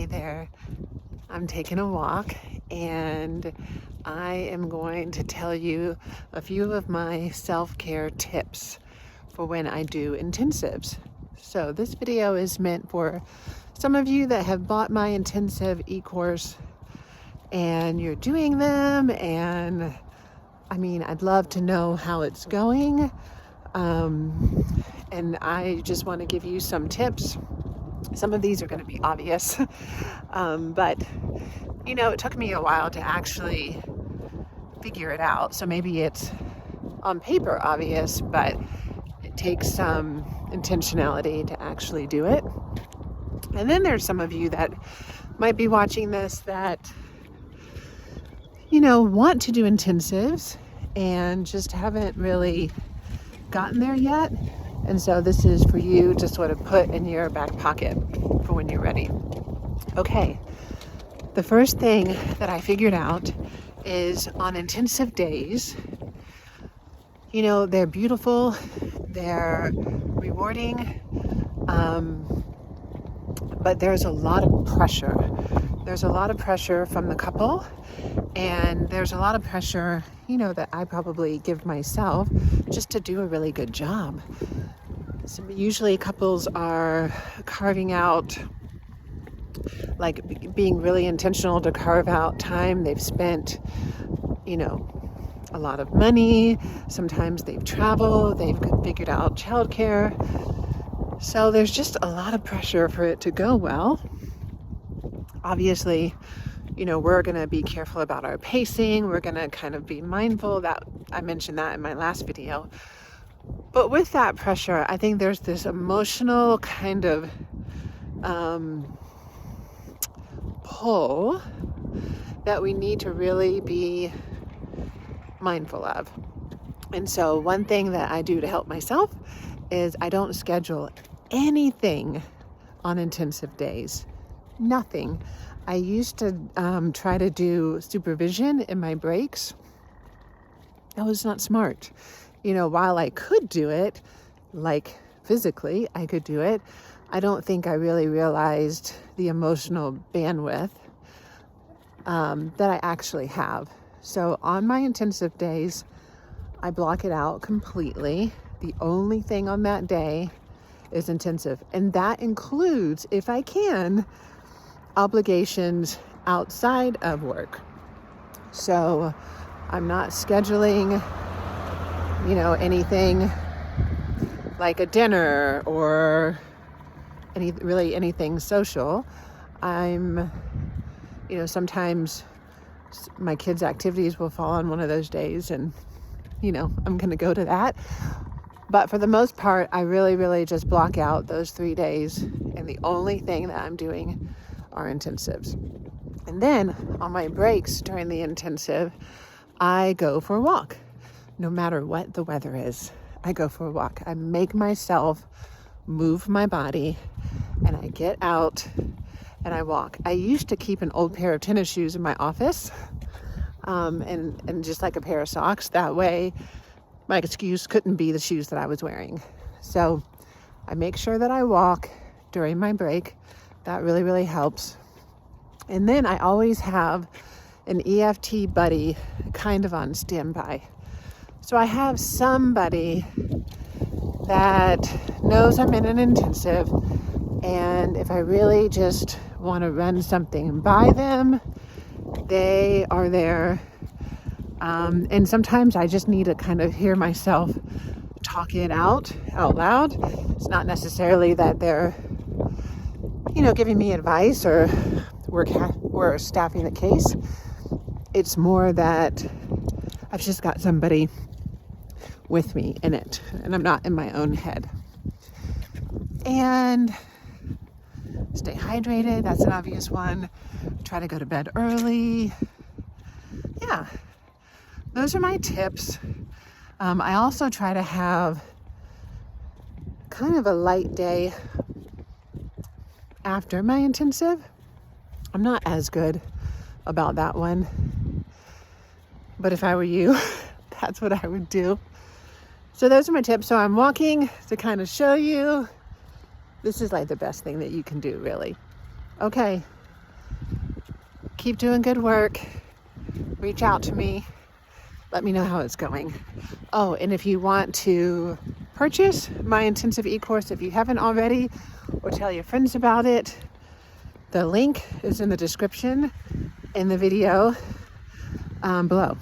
there. I'm taking a walk and I am going to tell you a few of my self-care tips for when I do intensives. So this video is meant for some of you that have bought my intensive e-course and you're doing them, and I'd love to know how it's going. And I just want to give you some tips. Some of these are going to be obvious, but it took me a while to actually figure it out. So maybe it's on paper obvious, but it takes some intentionality to actually do it. And then there's some of you that might be watching this that, want to do intensives and just haven't really gotten there yet. And so this is for you to sort of put in your back pocket for when you're ready. Okay, the first thing that I figured out is on intensive days, they're beautiful, they're rewarding, but there's a lot of pressure. There's a lot of pressure from the couple, and there's a lot of pressure, that I probably give myself just to do a really good job. So usually couples are carving out, being really intentional to carve out time. They've spent, a lot of money. Sometimes they've traveled, they've figured out childcare. So there's just a lot of pressure for it to go well. Obviously, we're going to be careful about our pacing. We're going to kind of be mindful. That I mentioned that in my last video. But with that pressure, I think there's this emotional kind of pull that we need to really be mindful of. And so one thing that I do to help myself is I don't schedule anything on intensive days. Nothing. I used to try to do supervision in my breaks. That was not smart. While I could do it, physically, I could do it, I don't think I really realized the emotional bandwidth that I actually have. So on my intensive days, I block it out completely. The only thing on that day is intensive. And that includes, if I can, obligations outside of work. So I'm not scheduling, anything like a dinner or anything social. I'm, sometimes my kids' activities will fall on one of those days and, I'm going to go to that. But for the most part, I really, really just block out those 3 days. And the only thing that I'm doing are intensives. And then on my breaks during the intensive, I go for a walk. No matter what the weather is, I go for a walk. I make myself move my body and I get out and I walk. I used to keep an old pair of tennis shoes in my office and just like a pair of socks. That way my excuse couldn't be the shoes that I was wearing. So I make sure that I walk during my break. That really, really helps. And then I always have an EFT buddy kind of on standby. So I have somebody that knows I'm in an intensive, and if I really just want to run something by them, they are there. And sometimes I just need to kind of hear myself talk it out loud. It's not necessarily that they're, giving me advice or we're staffing the case. It's more that I've just got somebody with me in it, and I'm not in my own head. And stay hydrated, that's an obvious one. Try to go to bed early. Yeah, those are my tips. I also try to have kind of a light day after my intensive. I'm not as good about that one, but if I were you, that's what I would do. So those are my tips. So I'm walking to kind of show you. This is like the best thing that you can do, really. Okay, Keep doing good work. Reach out to me. Let me know how it's going. Oh, and if you want to purchase my intensive e-course, if you haven't already, or tell your friends about it, the link is in the description in the video below.